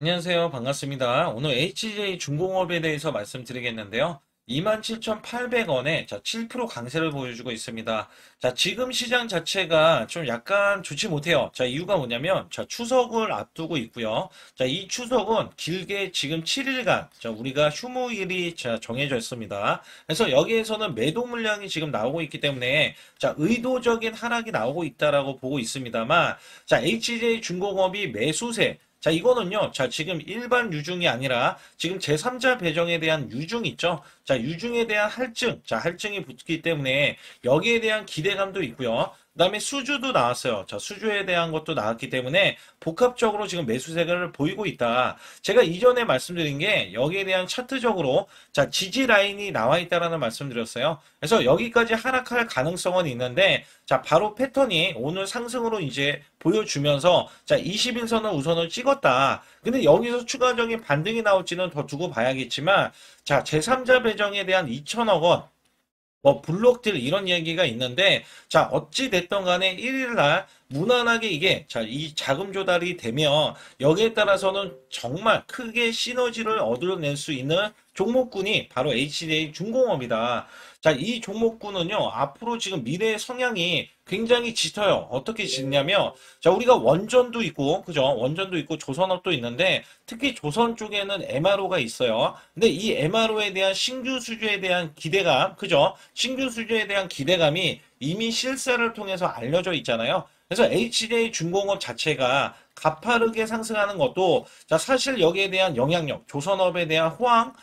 안녕하세요. 반갑습니다. 오늘 HJ 중공업에 대해서 말씀드리겠는데요. 27,800원에 7% 강세를 보여주고 있습니다. 지금 시장 자체가 좀 약간 좋지 못해요. 이유가 뭐냐면, 추석을 앞두고 있고요. 이 추석은 길게 지금 7일간, 우리가 휴무일이 정해져 있습니다. 그래서 여기에서는 매도 물량이 지금 나오고 있기 때문에, 의도적인 하락이 나오고 있다라고 보고 있습니다만, HJ 중공업이 매수세, 이거는요, 지금 일반 유중이 아니라 지금 제3자 배정에 대한 유중 있죠? 유중에 대한 할증, 할증이 붙기 때문에 여기에 대한 기대감도 있고요. 그 다음에 수주도 나왔어요. 수주에 대한 것도 나왔기 때문에 복합적으로 지금 매수세를 보이고 있다. 제가 이전에 말씀드린 게 여기에 대한 차트적으로 지지 라인이 나와 있다라는 말씀드렸어요. 그래서 여기까지 하락할 가능성은 있는데 바로 패턴이 오늘 상승으로 이제 보여주면서 20일선을 우선을 찍었다. 근데 여기서 추가적인 반등이 나올지는 더 두고 봐야겠지만 제3자 배정에 대한 2천억 원 블록들 이런 얘기가 있는데 어찌 됐던 간에 1일 날 무난하게 이게 이 자금 조달이 되면 여기에 따라서는 정말 크게 시너지를 얻어낼 수 있는 종목군이 바로 HJ 중공업이다. 이 종목군은요, 앞으로 지금 미래의 성향이 굉장히 짙어요. 어떻게 짙냐면, 우리가 원전도 있고, 그죠? 원전도 있고, 조선업도 있는데, 특히 조선 쪽에는 MRO가 있어요. 근데 이 MRO에 대한 신규 수주에 대한 기대감, 그죠? 신규 수주에 대한 기대감이 이미 실사를 통해서 알려져 있잖아요. 그래서 HJ 중공업 자체가 가파르게 상승하는 것도, 사실 여기에 대한 영향력, 조선업에 대한 호황,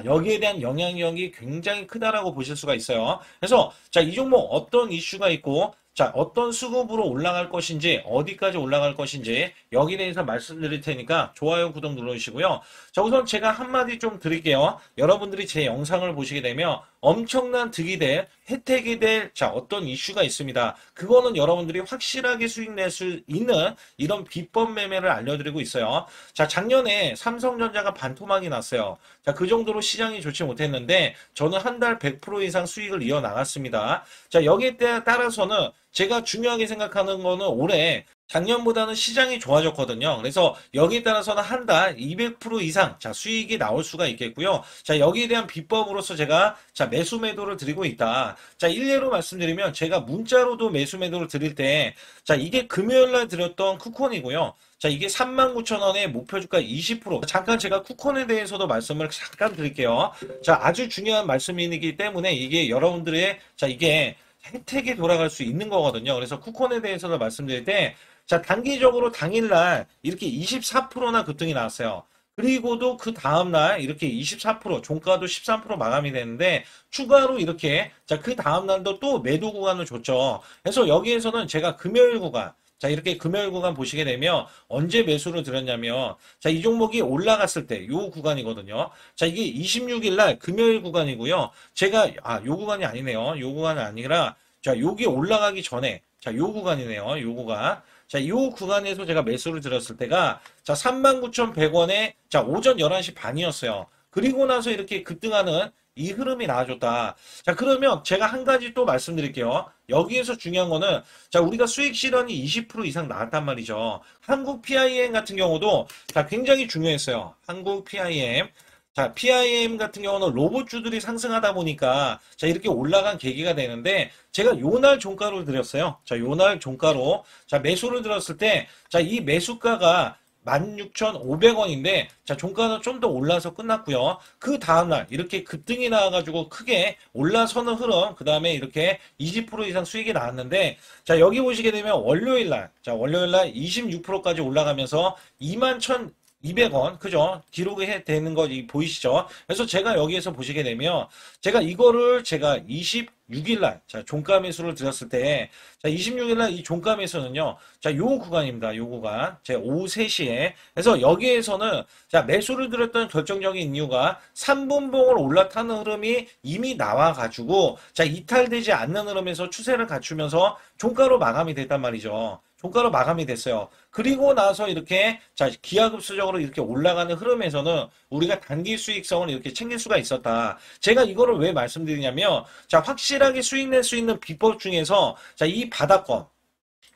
여기에 대한 영향력이 굉장히 크다라고 보실 수가 있어요. 그래서 이 종목 어떤 이슈가 있고 어떤 수급으로 올라갈 것인지 어디까지 올라갈 것인지 여기에 대해서 말씀드릴 테니까 좋아요, 구독 눌러주시고요. 우선 제가 한마디 좀 드릴게요. 여러분들이 제 영상을 보시게 되면 엄청난 득이 될 혜택이 될 어떤 이슈가 있습니다. 그거는 여러분들이 확실하게 수익 낼 수 있는 이런 비법 매매를 알려드리고 있어요. 작년에 삼성전자가 반토막이 났어요. 그 정도로 시장이 좋지 못했는데 저는 한 달 100% 이상 수익을 이어나갔습니다. 여기에 따라서는 제가 중요하게 생각하는 거는 올해 작년보다는 시장이 좋아졌거든요. 그래서 여기에 따라서는 한 달 200% 이상 수익이 나올 수가 있겠고요. 여기에 대한 비법으로서 제가 매수 매도를 드리고 있다. 일례로 말씀드리면 제가 문자로도 매수 매도를 드릴 때 이게 금요일 날 드렸던 쿠폰이고요. 이게 39,000원에 목표 주가 20%. 잠깐 제가 쿠폰에 대해서도 말씀을 잠깐 드릴게요. 아주 중요한 말씀이기 때문에 이게 여러분들의 이게 혜택이 돌아갈 수 있는 거거든요. 그래서 쿠폰에 대해서도 말씀드릴 때 단기적으로 당일날 이렇게 24%나 급등이 나왔어요. 그리고도 그 다음날 이렇게 24%, 종가도 13% 마감이 되는데 추가로 이렇게 그 다음날도 또 매도 구간을 줬죠. 그래서 여기에서는 제가 금요일 구간, 이렇게 금요일 구간 보시게 되면 언제 매수를 드렸냐면, 이 종목이 올라갔을 때, 요 구간이거든요. 이게 26일 날 금요일 구간이고요. 제가, 요 구간이 아니네요. 요 구간은 아니라, 요게 올라가기 전에, 요 구간이네요. 요 구간. 요 구간에서 제가 매수를 드렸을 때가, 39,100원에, 오전 11시 반이었어요. 그리고 나서 이렇게 급등하는 이 흐름이 나와줬다. 그러면 제가 한 가지 또 말씀드릴게요. 여기에서 중요한 거는, 우리가 수익 실현이 20% 이상 나왔단 말이죠. 한국 PIM 같은 경우도, 굉장히 중요했어요. 한국 PIM. PIM 같은 경우는 로봇주들이 상승하다 보니까, 이렇게 올라간 계기가 되는데, 제가 요날 종가로 드렸어요. 요날 종가로. 매수를 들었을 때, 이 매수가가 16,500원인데, 종가는 좀 더 올라서 끝났고요. 그 다음날, 이렇게 급등이 나와가지고 크게 올라서는 흐름, 그 다음에 이렇게 20% 이상 수익이 나왔는데, 여기 보시게 되면 월요일날 26%까지 올라가면서 21,200원, 그죠? 기록이 되는 거 보이시죠? 그래서 제가 여기에서 보시게 되면, 제가 이거를 제가 26일날, 종가 매수를 드렸을 때, 26일날 이 종가 매수는요, 요 구간입니다. 요 구간. 오후 3시에. 그래서 여기에서는, 매수를 드렸던 결정적인 이유가 3분봉을 올라타는 흐름이 이미 나와가지고, 이탈되지 않는 흐름에서 추세를 갖추면서 종가로 마감이 됐단 말이죠. 종가로 마감이 됐어요. 그리고 나서 이렇게 기하급수적으로 이렇게 올라가는 흐름에서는 우리가 단기 수익성을 이렇게 챙길 수가 있었다. 제가 이거를 왜 말씀드리냐면 확실하게 수익 낼 수 있는 비법 중에서 이 바닥권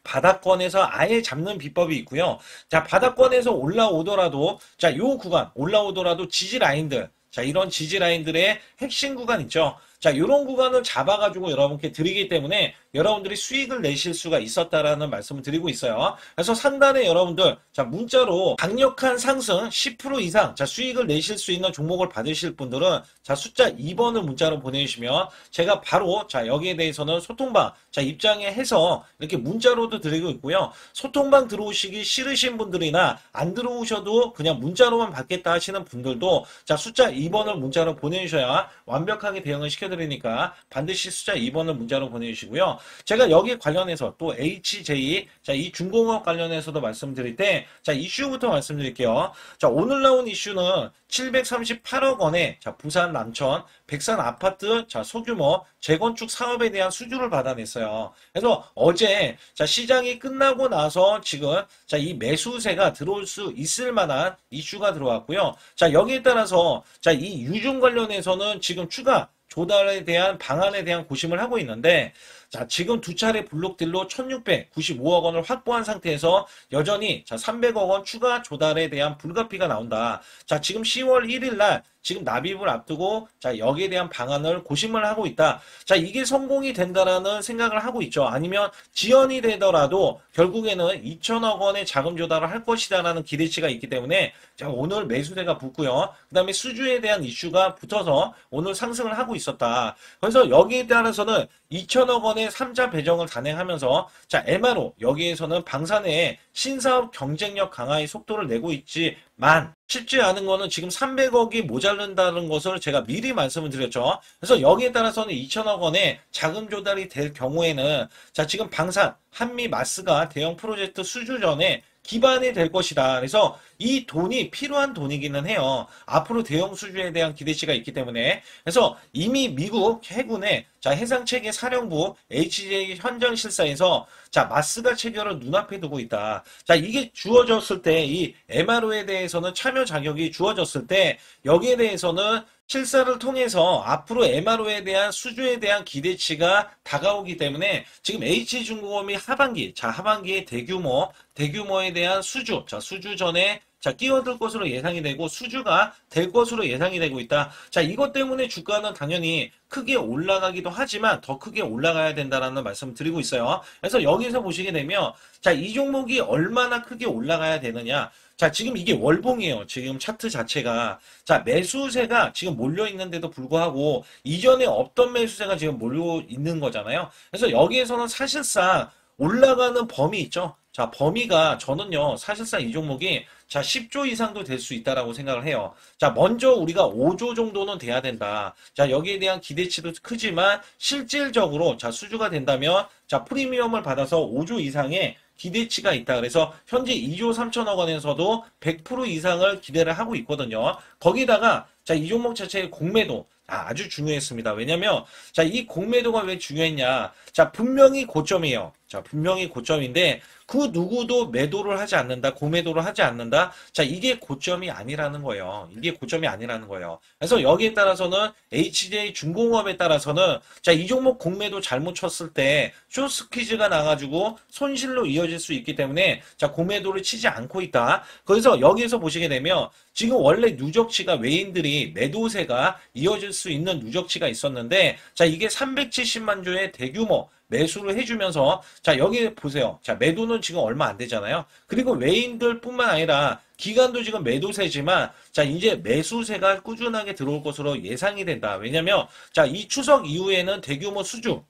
바닥권에서 아예 잡는 비법이 있고요. 자, 바닥권에서 올라오더라도, 자, 요 구간 올라오더라도 지지 라인들, 자, 이런 지지 라인들의 핵심 구간 있죠. 자, 이런 구간을 잡아가지고 여러분께 드리기 때문에 여러분들이 수익을 내실 수가 있었다라는 말씀을 드리고 있어요. 그래서 상단에 여러분들, 자, 문자로 강력한 상승 10% 이상, 자, 수익을 내실 수 있는 종목을 받으실 분들은, 자, 숫자 2번을 문자로 보내주시면 제가 바로, 자, 여기에 대해서는 소통방, 자, 입장에 해서 이렇게 문자로도 드리고 있고요. 소통방 들어오시기 싫으신 분들이나 안 들어오셔도 그냥 문자로만 받겠다 하시는 분들도, 자, 숫자 2번을 문자로 보내주셔야 완벽하게 대응을 시켜드리니까 반드시 숫자 2번을 문자로 보내주시고요. 제가 여기 관련해서 또 HJ, 자, 이 중공업 관련해서도 말씀드릴 때, 자, 이슈부터 말씀드릴게요. 자, 오늘 나온 이슈는 738억 원의, 자, 부산 남천 백산 아파트, 자, 소규모 재건축 사업에 대한 수주를 받아냈어요. 그래서 어제, 자, 시장이 끝나고 나서 지금, 자, 이 매수세가 들어올 수 있을 만한 이슈가 들어왔고요. 자, 여기에 따라서, 자, 이 유증 관련해서는 지금 추가 조달에 대한 방안에 대한 고심을 하고 있는데, 자, 지금 두 차례 블록딜로 1695억 원을 확보한 상태에서 여전히, 자, 300억 원 추가 조달에 대한 불가피가 나온다. 자, 지금 10월 1일 날 지금 납입을 앞두고, 자, 여기에 대한 방안을 고심을 하고 있다. 자, 이게 성공이 된다라는 생각을 하고 있죠. 아니면 지연이 되더라도 결국에는 2천억 원의 자금 조달을 할 것이다라는 기대치가 있기 때문에, 자, 오늘 매수세가 붙고요. 그 다음에 수주에 대한 이슈가 붙어서 오늘 상승을 하고 있었다. 그래서 여기에 따라서는 2천억 원의 3자 배정을 단행하면서, 자, MRO 여기에서는 방사내에 신사업 경쟁력 강화의 속도를 내고 있지만 쉽지 않은 거는 지금 300억이 모자른다는 것을 제가 미리 말씀을 드렸죠. 그래서 여기에 따라서는 2천억 원의 자금 조달이 될 경우에는, 자, 지금 방산 한미 마스가 대형 프로젝트 수주 전에 기반이 될 것이다. 그래서 이 돈이 필요한 돈이기는 해요. 앞으로 대형 수주에 대한 기대치가 있기 때문에. 그래서 이미 미국 해군의, 자, 해상체계 사령부 HJ 현장 실사에서, 자, 마스가 체결을 눈앞에 두고 있다. 자, 이게 주어졌을 때, 이 MRO에 대해서는 참여 자격이 주어졌을 때, 여기에 대해서는 실사를 통해서 앞으로 MRO에 대한 수주에 대한 기대치가 다가오기 때문에 지금 H중공업이 하반기, 자, 하반기에 대규모에 대한 수주, 자, 수주 전에, 자, 끼어들 것으로 예상이 되고 수주가 될 것으로 예상이 되고 있다. 자, 이것 때문에 주가는 당연히 크게 올라가기도 하지만 더 크게 올라가야 된다라는 말씀을 드리고 있어요. 그래서 여기서 보시게 되면, 자, 이 종목이 얼마나 크게 올라가야 되느냐. 자, 지금 이게 월봉이에요. 지금 차트 자체가. 자, 매수세가 지금 몰려 있는데도 불구하고 이전에 없던 매수세가 지금 몰려 있는 거잖아요. 그래서 여기에서는 사실상 올라가는 범위 있죠. 자, 범위가 저는요, 사실상 이 종목이, 자, 10조 이상도 될 수 있다라고 생각을 해요. 자, 먼저 우리가 5조 정도는 돼야 된다. 자, 여기에 대한 기대치도 크지만 실질적으로, 자, 수주가 된다면, 자, 프리미엄을 받아서 5조 이상의 기대치가 있다. 그래서 현재 2조 3천억 원에서도 100% 이상을 기대를 하고 있거든요. 거기다가, 자, 이 종목 자체의 공매도, 아주 중요했습니다. 왜냐면, 자, 이 공매도가 왜 중요했냐. 자, 분명히 고점이에요. 자, 분명히 고점인데, 그 누구도 매도를 하지 않는다, 고매도를 하지 않는다. 자, 이게 고점이 아니라는 거예요. 이게 고점이 아니라는 거예요. 그래서 여기에 따라서는 HJ 중공업에 따라서는, 자, 이 종목 공매도 잘못 쳤을 때 쇼스퀴즈가 나가지고 손실로 이어질 수 있기 때문에, 자, 고매도를 치지 않고 있다. 그래서 여기에서 보시게 되면 지금 원래 누적치가 외인들이 매도세가 이어질 수 있는 누적치가 있었는데, 자, 이게 370만 주의 대규모 매수를 해주면서, 자, 여기 보세요. 자, 매도는 지금 얼마 안 되잖아요. 그리고 외인들 뿐만 아니라 기관도 지금 매도세지만, 자, 이제 매수세가 꾸준하게 들어올 것으로 예상이 된다. 왜냐면, 자, 이 추석 이후에는 대규모 수주,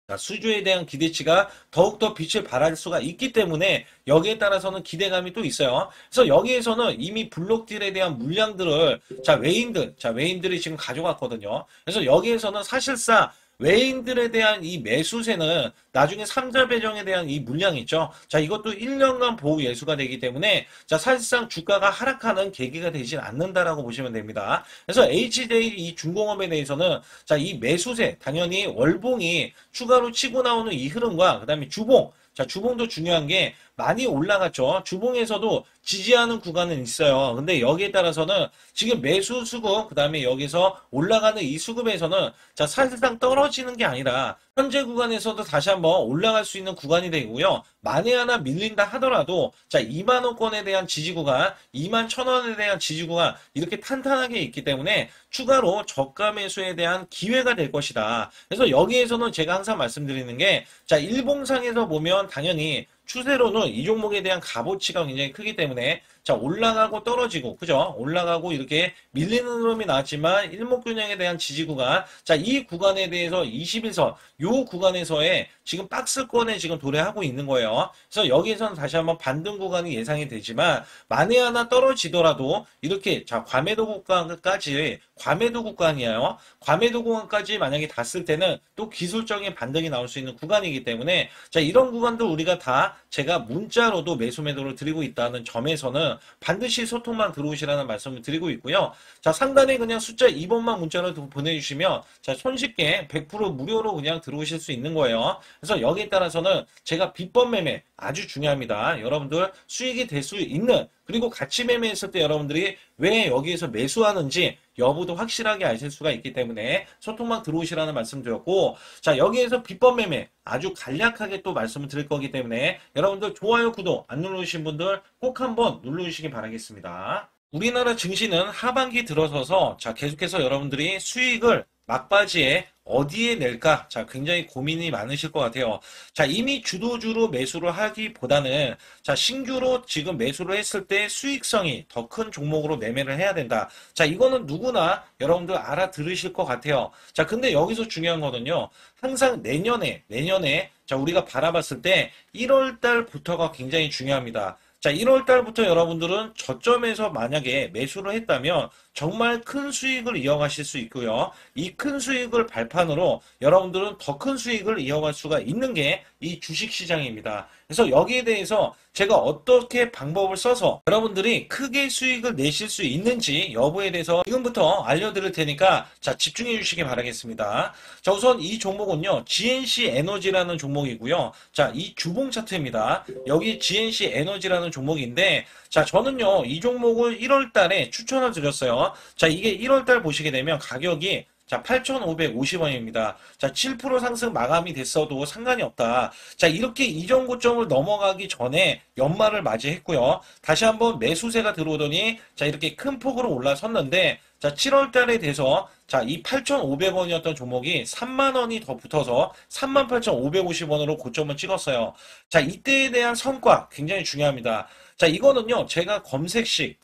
자, 수주에 대한 기대치가 더욱더 빛을 발할 수가 있기 때문에 여기에 따라서는 기대감이 또 있어요. 그래서 여기에서는 이미 블록딜에 대한 물량들을, 자, 외인들이 지금 가져갔거든요. 그래서 여기에서는 사실상 외인들에 대한 이 매수세는 나중에 3자 배정에 대한 이 물량이 있죠. 자, 이것도 1년간 보호 예수가 되기 때문에, 자, 사실상 주가가 하락하는 계기가 되진 않는다라고 보시면 됩니다. 그래서 HJ 이 중공업에 대해서는, 자, 이 매수세, 당연히 월봉이 추가로 치고 나오는 이 흐름과, 그 다음에 주봉, 자, 주봉도 중요한 게 많이 올라갔죠. 주봉에서도 지지하는 구간은 있어요. 근데 여기에 따라서는 지금 매수 수급, 그 다음에 여기서 올라가는 이 수급에서는 자, 사실상 떨어지는 게 아니라 현재 구간에서도 다시 한번 올라갈 수 있는 구간이 되고요. 만에 하나 밀린다 하더라도 자, 2만 원권에 대한 지지 구간, 2만 1,000원에 대한 지지 구간 이렇게 탄탄하게 있기 때문에 추가로 저가 매수에 대한 기회가 될 것이다. 그래서 여기에서는 제가 항상 말씀드리는 게 자, 일봉상에서 보면 당연히 추세로는 이 종목에 대한 값어치가 굉장히 크기 때문에 자, 올라가고 떨어지고 그죠? 올라가고 이렇게 밀리는 흐름이 나왔지만 일목균형에 대한 지지 구간 자, 이 구간에 대해서 21선 요 구간에서의 지금 박스권에 지금 도래하고 있는 거예요. 그래서 여기에서는 다시 한번 반등 구간이 예상이 되지만 만에 하나 떨어지더라도 이렇게 자, 과매도 구간까지 과매도 구간이에요. 과매도 구간까지 만약에 닿았을 때는 또 기술적인 반등이 나올 수 있는 구간이기 때문에 자, 이런 구간도 우리가 다 제가 문자로도 매수 매도를 드리고 있다는 점에서는 반드시 소통만 들어오시라는 말씀을 드리고 있고요. 자, 상단에 그냥 숫자 2번만 문자로 보내주시면 자, 손쉽게 100% 무료로 그냥 들어오실 수 있는 거예요. 그래서 여기에 따라서는 제가 비법 매매 아주 중요합니다. 여러분들 수익이 될 수 있는 그리고 같이 매매했을 때 여러분들이 왜 여기에서 매수하는지 여부도 확실하게 아실 수가 있기 때문에 소통만 들어오시라는 말씀 드렸고 자 여기에서 비법 매매 아주 간략하게 또 말씀을 드릴 거기 때문에 여러분들 좋아요 구독 안 누르신 분들 꼭 한번 눌러주시기 바라겠습니다. 우리나라 증시는 하반기 들어서서 자 계속해서 여러분들이 수익을 막바지에 어디에 낼까? 자, 굉장히 고민이 많으실 것 같아요. 자, 이미 주도주로 매수를 하기보다는 자, 신규로 지금 매수를 했을 때 수익성이 더 큰 종목으로 매매를 해야 된다. 자, 이거는 누구나 여러분들 알아들으실 것 같아요. 자, 근데 여기서 중요한 거는요. 항상 내년에 자, 우리가 바라봤을 때 1월 달부터가 굉장히 중요합니다. 자, 1월 달부터 여러분들은 저점에서 만약에 매수를 했다면 정말 큰 수익을 이어가실 수 있고요. 이 큰 수익을 발판으로 여러분들은 더 큰 수익을 이어갈 수가 있는 게 이 주식시장입니다. 그래서 여기에 대해서 제가 어떻게 방법을 써서 여러분들이 크게 수익을 내실 수 있는지 여부에 대해서 지금부터 알려드릴 테니까 자 집중해 주시기 바라겠습니다. 자 우선 이 종목은요 GNC 에너지라는 종목이고요. 자 이 주봉 차트입니다. 여기 GNC 에너지라는 종목인데 자 저는요 이 종목을 1월 달에 추천을 드렸어요. 자 이게 1월 달 보시게 되면 가격이 자, 8,550원입니다. 자, 7% 상승 마감이 됐어도 상관이 없다. 자, 이렇게 이전 고점을 넘어가기 전에 연말을 맞이했고요. 다시 한번 매수세가 들어오더니 자, 이렇게 큰 폭으로 올라섰는데 자, 7월 달에 돼서 자, 이 8,500원이었던 종목이 3만 원이 더 붙어서 38,550원으로 고점을 찍었어요. 자, 이때에 대한 성과 굉장히 중요합니다. 자, 이거는요. 제가 검색식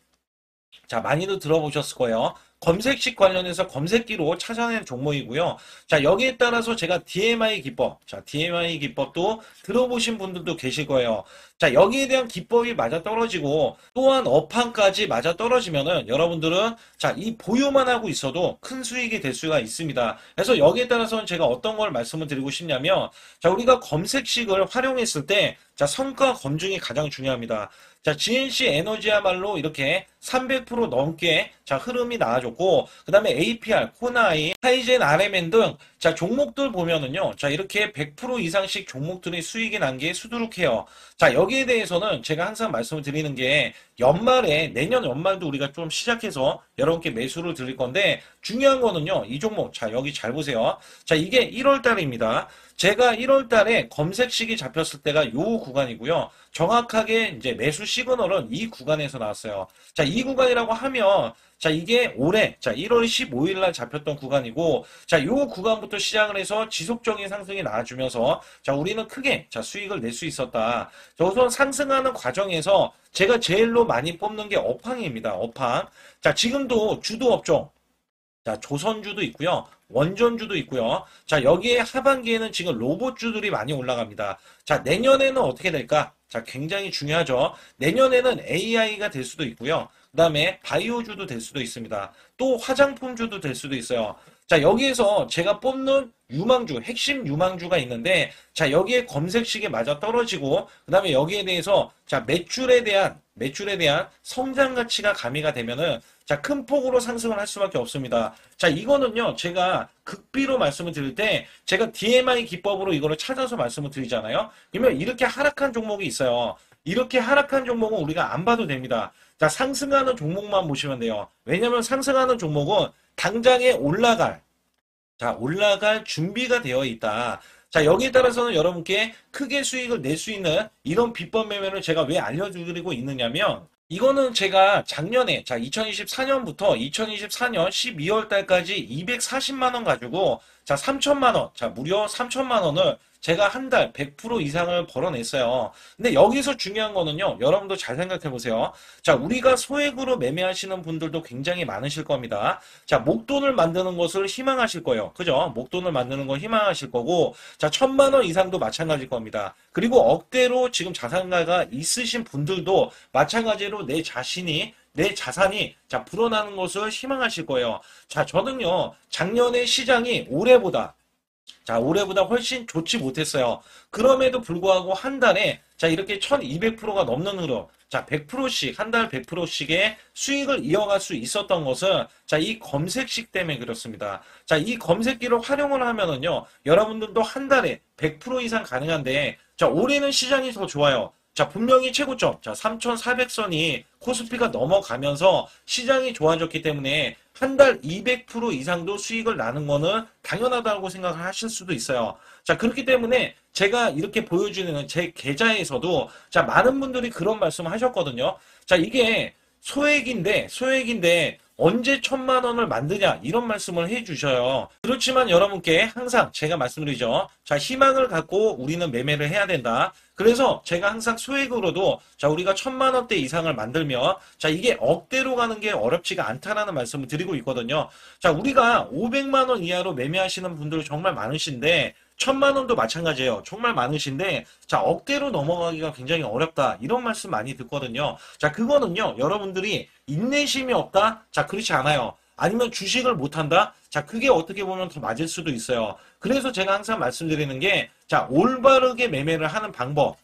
자, 많이들 들어보셨을 거예요. 검색식 관련해서 검색기로 찾아낸 종목이고요. 자, 여기에 따라서 제가 DMI 기법, 자, DMI 기법도 들어보신 분들도 계실 거예요. 자, 여기에 대한 기법이 맞아 떨어지고 또한 업황까지 맞아 떨어지면은 여러분들은 자, 이 보유만 하고 있어도 큰 수익이 될 수가 있습니다. 그래서 여기에 따라서는 제가 어떤 걸 말씀을 드리고 싶냐면 자, 우리가 검색식을 활용했을 때 자, 성과 검증이 가장 중요합니다. 자, GNC 에너지야말로 이렇게 300% 넘게 자, 흐름이 나와줬고, 그 다음에 APR, 코나이, 하이젠, RMN 등 자, 종목들 보면은요. 자, 이렇게 100% 이상씩 종목들이 수익이 난 게 수두룩해요. 자, 여기에 대해서는 제가 항상 말씀을 드리는 게 연말에 내년 연말도 우리가 좀 시작해서 여러분께 매수를 드릴 건데 중요한 거는요. 이 종목 자, 여기 잘 보세요. 자, 이게 1월 달입니다. 제가 1월 달에 검색식이 잡혔을 때가 요 구간이고요. 정확하게 이제 매수 시그널은 이 구간에서 나왔어요. 자, 이 구간이라고 하면 자, 이게 올해 자, 1월 15일 날 잡혔던 구간이고 자, 요 구간부터 시작을 해서 지속적인 상승이 나와주면서 자, 우리는 크게 자, 수익을 낼 수 있었다. 자, 우선 상승하는 과정에서 제가 제일로 많이 뽑는 게 업황입니다. 업황. 자, 지금도 주도 업종 자, 조선주도 있고요. 원전주도 있고요. 자, 여기에 하반기에는 지금 로봇주들이 많이 올라갑니다. 자, 내년에는 어떻게 될까? 자, 굉장히 중요하죠. 내년에는 AI가 될 수도 있고요. 그 다음에 바이오주도 될 수도 있습니다. 또 화장품주도 될 수도 있어요. 자, 여기에서 제가 뽑는 유망주, 핵심 유망주가 있는데, 자, 여기에 검색식에 맞아 떨어지고, 그 다음에 여기에 대해서, 자, 매출에 대한 성장 가치가 가미가 되면은, 자, 큰 폭으로 상승을 할 수밖에 없습니다. 자, 이거는요, 제가 극비로 말씀을 드릴 때, 제가 DMI 기법으로 이거를 찾아서 말씀을 드리잖아요. 그러면 이렇게 하락한 종목이 있어요. 이렇게 하락한 종목은 우리가 안 봐도 됩니다. 자, 상승하는 종목만 보시면 돼요. 왜냐면 상승하는 종목은 당장에 올라갈 준비가 되어 있다. 자, 여기에 따라서는 여러분께 크게 수익을 낼 수 있는 이런 비법 매매를 제가 왜 알려드리고 있느냐면, 이거는 제가 작년에, 자, 2024년부터 2024년 12월 달까지 240만 원 가지고, 자, 3천만 원, 자, 무려 3천만 원을 제가 한 달 100% 이상을 벌어냈어요. 근데 여기서 중요한 거는요, 여러분도 잘 생각해 보세요. 자, 우리가 소액으로 매매하시는 분들도 굉장히 많으실 겁니다. 자, 목돈을 만드는 것을 희망하실 거예요. 그죠? 목돈을 만드는 걸 희망하실 거고, 자, 1,000만 원 이상도 마찬가지일 겁니다. 그리고 억대로 지금 자산가가 있으신 분들도 마찬가지로 내 자산이 자 불어나는 것을 희망하실 거예요. 자, 저는요 작년에 시장이 올해보다 훨씬 좋지 못했어요. 그럼에도 불구하고 한 달에 자 이렇게 1200%가 넘는 흐름, 자 100%씩 한 달 100%씩의 수익을 이어갈 수 있었던 것은 자 이 검색식 때문에 그렇습니다. 자, 이 검색기를 활용을 하면은요 여러분들도 한 달에 100% 이상 가능한데, 자 올해는 시장이 더 좋아요. 자, 분명히 최고점, 자, 3,400선이 코스피가 넘어가면서 시장이 좋아졌기 때문에 한 달 200% 이상도 수익을 나는 거는 당연하다고 생각을 하실 수도 있어요. 자, 그렇기 때문에 제가 이렇게 보여주는 제 계좌에서도 자, 많은 분들이 그런 말씀을 하셨거든요. 자, 이게 소액인데 언제 1,000만 원을 만드냐 이런 말씀을 해주셔요. 그렇지만 여러분께 항상 제가 말씀드리죠. 자, 희망을 갖고 우리는 매매를 해야 된다. 그래서 제가 항상 소액으로도 자 우리가 1,000만 원대 이상을 만들면 자 이게 억대로 가는 게 어렵지가 않다라는 말씀을 드리고 있거든요. 자, 우리가 500만 원 이하로 매매하시는 분들 정말 많으신데 1,000만 원도 마찬가지예요. 정말 많으신데 자 억대로 넘어가기가 굉장히 어렵다 이런 말씀 많이 듣거든요. 자, 그거는요 여러분들이 인내심이 없다? 자, 그렇지 않아요. 아니면 주식을 못한다? 자, 그게 어떻게 보면 더 맞을 수도 있어요. 그래서 제가 항상 말씀드리는 게 자 올바르게 매매를 하는 방법,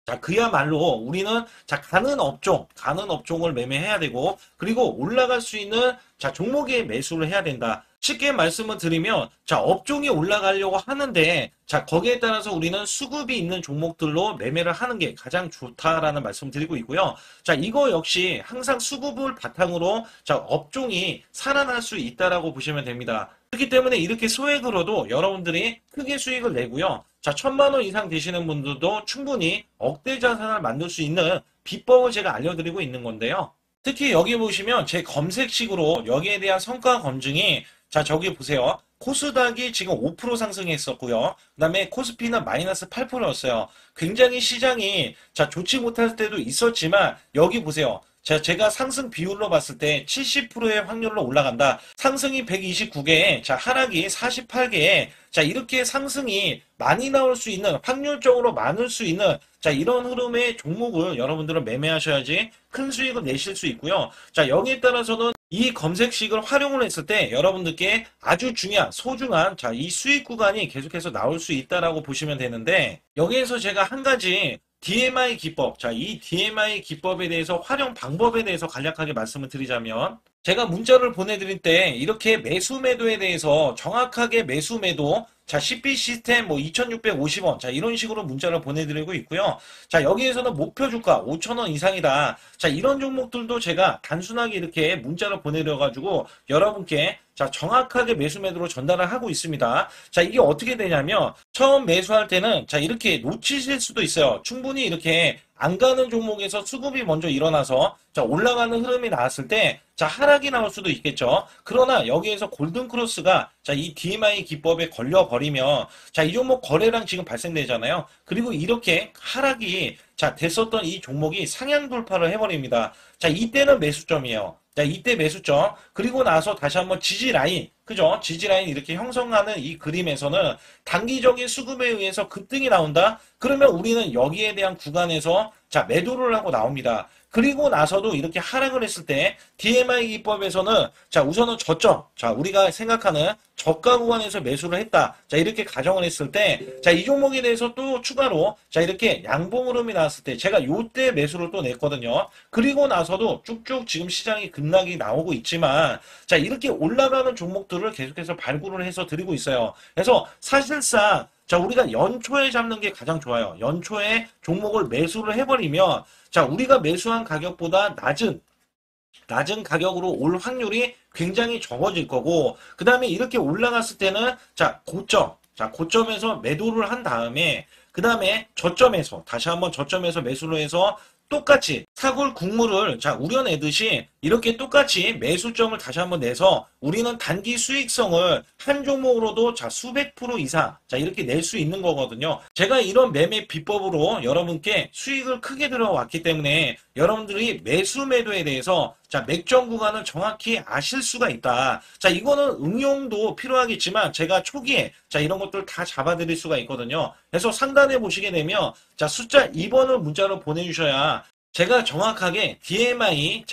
자, 그야말로 우리는 자, 가는 업종을 매매해야 되고, 그리고 올라갈 수 있는 자, 종목에 매수를 해야 된다. 쉽게 말씀을 드리면, 자, 업종이 올라가려고 하는데, 자, 거기에 따라서 우리는 수급이 있는 종목들로 매매를 하는 게 가장 좋다라는 말씀을 드리고 있고요. 자, 이거 역시 항상 수급을 바탕으로 자, 업종이 살아날 수 있다라고 보시면 됩니다. 그렇기 때문에 이렇게 소액으로도 여러분들이 크게 수익을 내고요. 자, 1,000만 원 이상 되시는 분들도 충분히 억대 자산을 만들 수 있는 비법을 제가 알려드리고 있는 건데요. 특히 여기 보시면 제 검색식으로 여기에 대한 성과 검증이 자, 저기 보세요. 코스닥이 지금 5% 상승했었고요. 그 다음에 코스피는 마이너스 8%였어요. 굉장히 시장이 자, 좋지 못할 때도 있었지만 여기 보세요. 자, 제가 상승 비율로 봤을 때 70%의 확률로 올라간다. 상승이 129개에, 자, 하락이 48개에, 자, 이렇게 상승이 많이 나올 수 있는, 확률적으로 많을 수 있는, 자, 이런 흐름의 종목을 여러분들은 매매하셔야지 큰 수익을 내실 수 있고요. 자, 여기에 따라서는 이 검색식을 활용을 했을 때 여러분들께 아주 중요한, 소중한, 자, 이 수익 구간이 계속해서 나올 수 있다라고 보시면 되는데, 여기에서 제가 한 가지 DMI 기법, 자, 이 DMI 기법에 대해서 활용 방법에 대해서 간략하게 말씀을 드리자면, 제가 문자를 보내드릴 때 이렇게 매수 매도에 대해서 정확하게 매수 매도, 자, CP 시스템 뭐 2,650원, 자, 이런 식으로 문자를 보내드리고 있고요. 자, 여기에서는 목표 주가 5,000원 이상이다. 자, 이런 종목들도 제가 단순하게 이렇게 문자를 보내드려가지고 여러분께 자, 정확하게 매수 매도로 전달을 하고 있습니다. 자, 이게 어떻게 되냐면 처음 매수할 때는 자, 이렇게 놓치실 수도 있어요. 충분히 이렇게 안 가는 종목에서 수급이 먼저 일어나서 자, 올라가는 흐름이 나왔을 때 자, 하락이 나올 수도 있겠죠. 그러나 여기에서 골든 크로스가 자, 이 DMI 기법에 걸려 버리면 자, 이 종목 거래량 지금 발생되잖아요. 그리고 이렇게 하락이 자, 됐었던 이 종목이 상향 돌파를 해버립니다. 자, 이때는 매수점이에요. 자, 이때 매수점. 그리고 나서 다시 한번 지지 라인. 그죠? 지지 라인 이렇게 형성하는 이 그림에서는 단기적인 수급에 의해서 급등이 나온다? 그러면 우리는 여기에 대한 구간에서 자, 매도를 하고 나옵니다. 그리고 나서도 이렇게 하락을 했을 때 DMI 기법에서는 자 우선은 저점, 자 우리가 생각하는 저가 구간에서 매수를 했다. 자 이렇게 가정을 했을 때 자 이 종목에 대해서 또 추가로 자 이렇게 양봉 흐름이 나왔을 때 제가 요때 매수를 또 냈거든요. 그리고 나서도 쭉쭉 지금 시장이 급락이 나오고 있지만 자 이렇게 올라가는 종목들을 계속해서 발굴을 해서 드리고 있어요. 그래서 사실상 자 우리가 연초에 잡는 게 가장 좋아요. 연초에 종목을 매수를 해버리면 자 우리가 매수한 가격보다 낮은 가격으로 올 확률이 굉장히 적어질 거고, 그 다음에 이렇게 올라갔을 때는 자 고점에서 매도를 한 다음에 그 다음에 저점에서 다시 한번 저점에서 매수를 해서 똑같이 사골 국물을 자 우려내듯이 이렇게 똑같이 매수점을 다시 한번 내서 우리는 단기 수익성을 한 종목으로도 자 수백 프로 이상 자 이렇게 낼 수 있는 거거든요. 제가 이런 매매 비법으로 여러분께 수익을 크게 들어왔기 때문에 여러분들이 매수 매도에 대해서 자 맥점 구간을 정확히 아실 수가 있다. 자 이거는 응용도 필요하겠지만 제가 초기에 자 이런 것들 다 잡아드릴 수가 있거든요. 그래서 상단에 보시게 되면 자 숫자 2번을 문자로 보내주셔야 제가 정확하게 DMI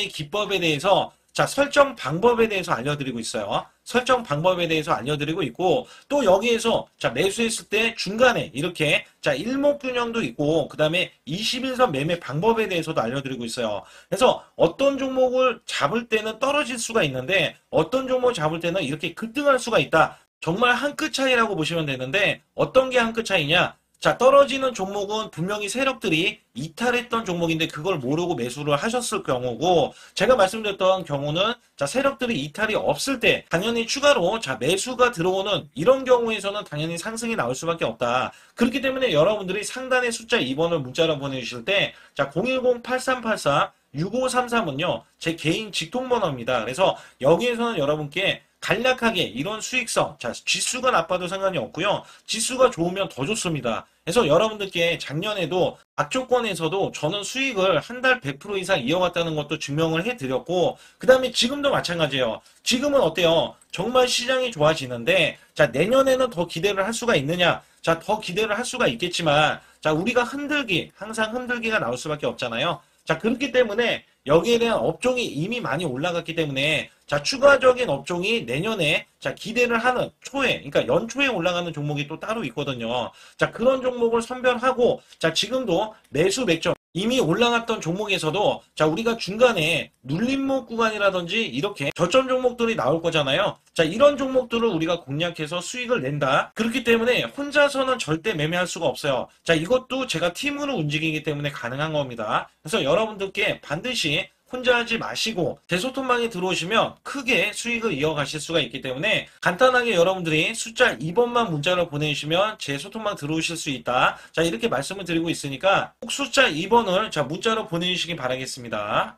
기법에 대해서 자 설정 방법에 대해서 알려드리고 있어요. 설정 방법에 대해서 알려드리고 있고 또 여기에서 자 매수했을 때 중간에 이렇게 자 일목균형도 있고 그 다음에 21선 매매 방법에 대해서도 알려드리고 있어요. 그래서 어떤 종목을 잡을 때는 떨어질 수가 있는데 어떤 종목을 잡을 때는 이렇게 급등할 수가 있다. 정말 한 끗 차이라고 보시면 되는데 어떤 게 한 끗 차이냐? 자, 떨어지는 종목은 분명히 세력들이 이탈했던 종목인데 그걸 모르고 매수를 하셨을 경우고 제가 말씀드렸던 경우는 자, 세력들이 이탈이 없을 때 당연히 추가로 자, 매수가 들어오는 이런 경우에서는 당연히 상승이 나올 수밖에 없다. 그렇기 때문에 여러분들이 상단의 숫자 2번을 문자로 보내주실 때 자, 010-8384-6533은요. 제 개인 직통번호입니다. 그래서 여기에서는 여러분께 간략하게 이런 수익성, 자, 지수가 나빠도 상관이 없고요. 지수가 좋으면 더 좋습니다. 그래서 여러분들께 작년에도 악조건에서도 저는 수익을 한 달 100% 이상 이어갔다는 것도 증명을 해드렸고, 그 다음에 지금도 마찬가지예요. 지금은 어때요? 정말 시장이 좋아지는데, 자, 내년에는 더 기대를 할 수가 있느냐? 자, 더 기대를 할 수가 있겠지만, 자, 우리가 항상 흔들기가 나올 수밖에 없잖아요. 자, 그렇기 때문에 여기에 대한 업종이 이미 많이 올라갔기 때문에 자, 추가적인 업종이 내년에 자, 기대를 하는 초에, 그러니까 연초에 올라가는 종목이 또 따로 있거든요. 자, 그런 종목을 선별하고 자, 지금도 매수 맥점 이미 올라갔던 종목에서도 자, 우리가 중간에 눌림목 구간이라든지 이렇게 저점 종목들이 나올 거잖아요. 자, 이런 종목들을 우리가 공략해서 수익을 낸다. 그렇기 때문에 혼자서는 절대 매매할 수가 없어요. 자, 이것도 제가 팀으로 움직이기 때문에 가능한 겁니다. 그래서 여러분들께 반드시 혼자 하지 마시고 대소통방에 들어오시면 크게 수익을 이어가실 수가 있기 때문에 간단하게 여러분들이 숫자 2번만 문자로 보내주시면 제 소통방 들어오실 수 있다. 자, 이렇게 말씀을 드리고 있으니까 꼭 숫자 2번을 자 문자로 보내주시기 바라겠습니다.